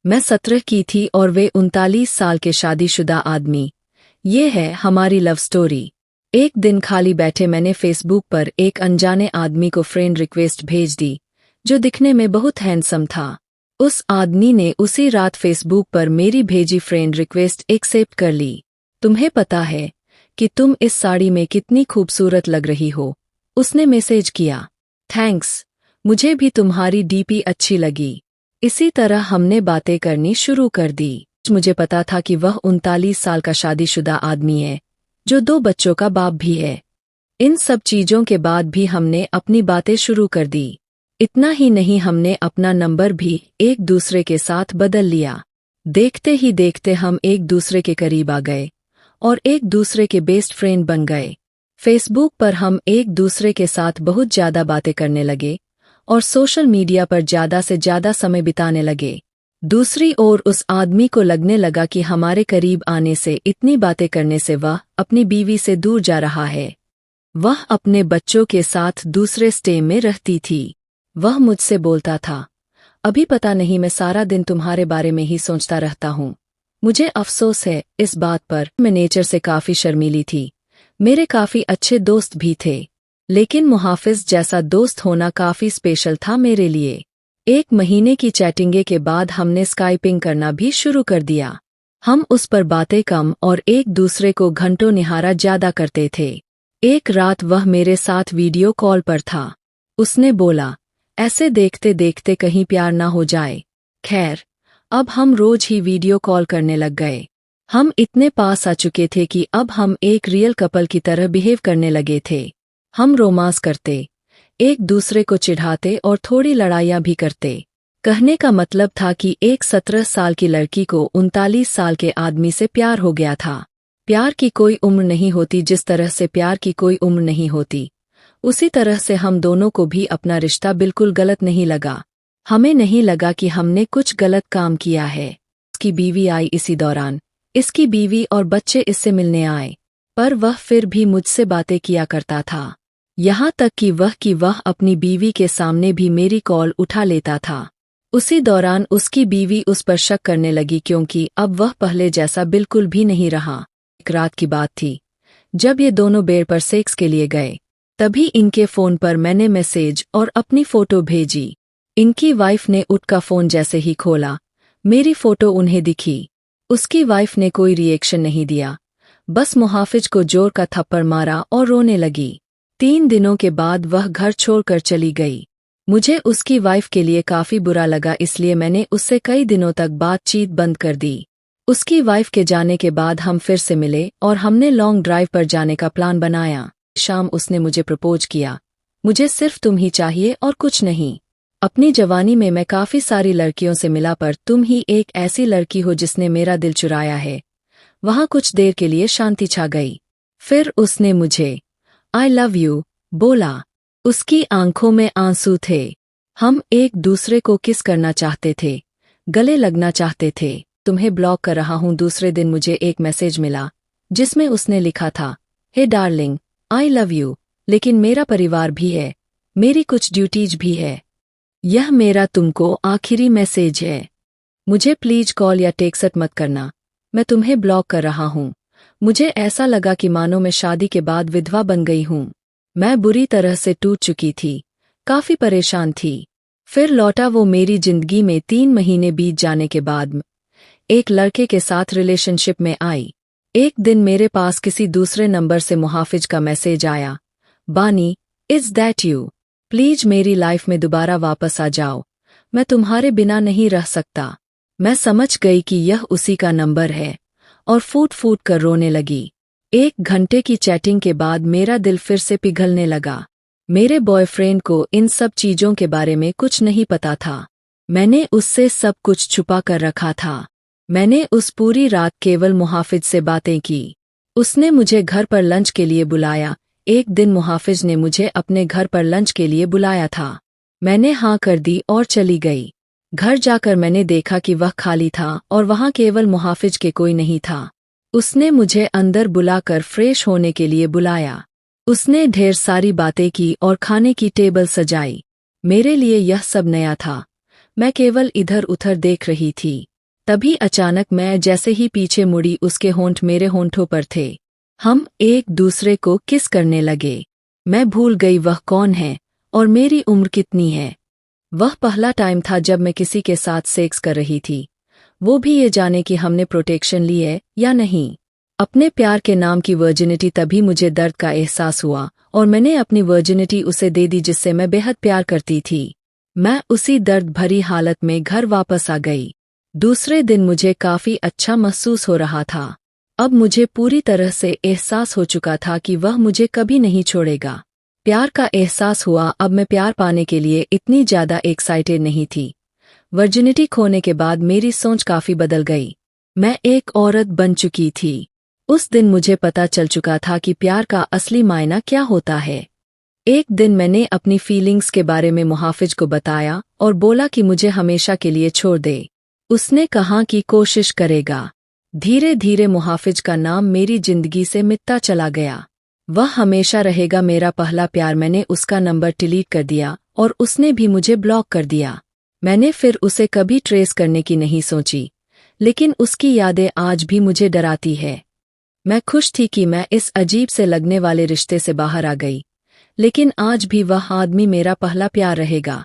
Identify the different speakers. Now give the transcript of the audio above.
Speaker 1: मैं 17 की थी और वे 39 साल के शादीशुदा आदमी। ये है हमारी लव स्टोरी। एक दिन खाली बैठे मैंने फेसबुक पर एक अनजाने आदमी को फ्रेंड रिक्वेस्ट भेज दी, जो दिखने में बहुत हैंडसम था। उस आदमी ने उसी रात फेसबुक पर मेरी भेजी फ्रेंड रिक्वेस्ट एक्सेप्ट कर ली। तुम्हें पता है कि तुम इस साड़ी में कितनी खूबसूरत लग रही हो, उसने मैसेज किया। थैंक्स, मुझे भी तुम्हारी डीपी अच्छी लगी। इसी तरह हमने बातें करनी शुरू कर दी। मुझे पता था कि वह 39 साल का शादीशुदा आदमी है, जो 2 बच्चों का बाप भी है। इन सब चीजों के बाद भी हमने अपनी बातें शुरू कर दी। इतना ही नहीं, हमने अपना नंबर भी एक दूसरे के साथ बदल लिया। देखते ही देखते हम एक दूसरे के करीब आ गए और एक दूसरे के बेस्ट फ्रेंड बन गए। फेसबुक पर हम एक दूसरे के साथ बहुत ज्यादा बातें करने लगे और सोशल मीडिया पर ज्यादा से ज्यादा समय बिताने लगे। दूसरी ओर उस आदमी को लगने लगा कि हमारे करीब आने से, इतनी बातें करने से वह अपनी बीवी से दूर जा रहा है। वह अपने बच्चों के साथ दूसरे स्टेट में रहती थी। वह मुझसे बोलता था, अभी पता नहीं, मैं सारा दिन तुम्हारे बारे में ही सोचता रहता हूँ। मुझे अफसोस है इस बात पर। मैं नेचर से काफी शर्मीली थी। मेरे काफी अच्छे दोस्त भी थे, लेकिन मुहाफिज जैसा दोस्त होना काफी स्पेशल था मेरे लिए। 1 महीने की चैटिंग के बाद हमने स्काइपिंग करना भी शुरू कर दिया। हम उस पर बातें कम और एक दूसरे को घंटों निहारा ज्यादा करते थे। एक रात वह मेरे साथ वीडियो कॉल पर था। उसने बोला, ऐसे देखते देखते कहीं प्यार ना हो जाए। खैर, अब हम रोज ही वीडियो कॉल करने लग गए। हम इतने पास आ चुके थे कि अब हम एक रियल कपल की तरह बिहेव करने लगे थे। हम रोमांस करते, एक दूसरे को चिढ़ाते और थोड़ी लड़ाइयाँ भी करते। कहने का मतलब था कि एक 17 साल की लड़की को 39 साल के आदमी से प्यार हो गया था। प्यार की कोई उम्र नहीं होती। जिस तरह से प्यार की कोई उम्र नहीं होती, उसी तरह से हम दोनों को भी अपना रिश्ता बिल्कुल गलत नहीं लगा। हमें नहीं लगा कि हमने कुछ गलत काम किया है। उसकी बीवी आई इसी दौरान। इसकी बीवी और बच्चे इससे मिलने आए, पर वह फिर भी मुझसे बातें किया करता था। यहाँ तक कि वह अपनी बीवी के सामने भी मेरी कॉल उठा लेता था। उसी दौरान उसकी बीवी उस पर शक करने लगी, क्योंकि अब वह पहले जैसा बिल्कुल भी नहीं रहा। एक रात की बात थी, जब ये दोनों बेड पर सेक्स के लिए गए। तभी इनके फोन पर मैंने मैसेज और अपनी फोटो भेजी। इनकी वाइफ ने उठका फोन जैसे ही खोला, मेरी फोटो उन्हें दिखी। उसकी वाइफ ने कोई रिएक्शन नहीं दिया, बस मुहाफिज को जोर का थप्पड़ मारा और रोने लगी। 3 दिनों के बाद वह घर छोड़कर चली गई। मुझे उसकी वाइफ के लिए काफी बुरा लगा, इसलिए मैंने उससे कई दिनों तक बातचीत बंद कर दी। उसकी वाइफ के जाने के बाद हम फिर से मिले और हमने लॉन्ग ड्राइव पर जाने का प्लान बनाया। शाम उसने मुझे प्रपोज किया। मुझे सिर्फ तुम ही चाहिए और कुछ नहीं। अपनी जवानी में मैं काफी सारी लड़कियों से मिला, पर तुम ही एक ऐसी लड़की हो जिसने मेरा दिल चुराया है। वहां कुछ देर के लिए शांति छा गई। फिर उसने मुझे आई लव यू बोला। उसकी आंखों में आंसू थे। हम एक दूसरे को किस करना चाहते थे, गले लगना चाहते थे। तुम्हें ब्लॉक कर रहा हूं। दूसरे दिन मुझे एक मैसेज मिला जिसमें उसने लिखा था, हे डार्लिंग, आई लव यू, लेकिन मेरा परिवार भी है, मेरी कुछ ड्यूटीज भी है। यह मेरा तुमको आखिरी मैसेज है। मुझे प्लीज कॉल या टेक्स्ट मत करना। मैं तुम्हें ब्लॉक कर रहा हूँ। मुझे ऐसा लगा कि मानो मैं शादी के बाद विधवा बन गई हूँ। मैं बुरी तरह से टूट चुकी थी, काफी परेशान थी। फिर लौटा वो मेरी जिंदगी में 3 महीने बीत जाने के बाद एक लड़के के साथ रिलेशनशिप में आई। एक दिन मेरे पास किसी दूसरे नंबर से मुहाफिज का मैसेज आया, बानी, इज दैट यू? प्लीज मेरी लाइफ में दोबारा वापस आ जाओ, मैं तुम्हारे बिना नहीं रह सकता। मैं समझ गई कि यह उसी का नंबर है और फूट फूट कर रोने लगी। 1 घंटे की चैटिंग के बाद मेरा दिल फिर से पिघलने लगा। मेरे बॉयफ्रेंड को इन सब चीजों के बारे में कुछ नहीं पता था। मैंने उससे सब कुछ छुपा कर रखा था। मैंने उस पूरी रात केवल मुहाफिज से बातें की। उसने मुझे घर पर लंच के लिए बुलाया। एक दिन मुहाफिज ने मुझे अपने घर पर लंच के लिए बुलाया था। मैंने हाँ कर दी और चली गई। घर जाकर मैंने देखा कि वह खाली था और वहाँ केवल मुहाफिज के कोई नहीं था। उसने मुझे अंदर बुलाकर फ्रेश होने के लिए बुलाया। उसने ढेर सारी बातें की और खाने की टेबल सजाई। मेरे लिए यह सब नया था। मैं केवल इधर उधर देख रही थी। तभी अचानक मैं जैसे ही पीछे मुड़ी उसके होंठ मेरे होंठों पर थे। हम एक दूसरे को किस करने लगे। मैं भूल गई वह कौन है और मेरी उम्र कितनी है। वह पहला टाइम था जब मैं किसी के साथ सेक्स कर रही थी, वो भी ये जाने कि हमने प्रोटेक्शन ली है या नहीं। अपने प्यार के नाम की वर्जिनिटी। तभी मुझे दर्द का एहसास हुआ और मैंने अपनी वर्जिनिटी उसे दे दी जिससे मैं बेहद प्यार करती थी। मैं उसी दर्द भरी हालत में घर वापस आ गई। दूसरे दिन मुझे काफी अच्छा महसूस हो रहा था। अब मुझे पूरी तरह से एहसास हो चुका था कि वह मुझे कभी नहीं छोड़ेगा। प्यार का एहसास हुआ। अब मैं प्यार पाने के लिए इतनी ज्यादा एक्साइटेड नहीं थी। वर्जिनिटी खोने के बाद मेरी सोच काफी बदल गई। मैं एक औरत बन चुकी थी। उस दिन मुझे पता चल चुका था कि प्यार का असली मायना क्या होता है। एक दिन मैंने अपनी फीलिंग्स के बारे में मुहाफिज को बताया और बोला कि मुझे हमेशा के लिए छोड़ दे। उसने कहा कि कोशिश करेगा। धीरे धीरे मुहाफिज का नाम मेरी जिंदगी से मिटता चला गया। वह हमेशा रहेगा मेरा पहला प्यार। मैंने उसका नंबर डिलीट कर दिया और उसने भी मुझे ब्लॉक कर दिया। मैंने फिर उसे कभी ट्रेस करने की नहीं सोची, लेकिन उसकी यादें आज भी मुझे डराती है। मैं खुश थी कि मैं इस अजीब से लगने वाले रिश्ते से बाहर आ गई, लेकिन आज भी वह आदमी मेरा पहला प्यार रहेगा।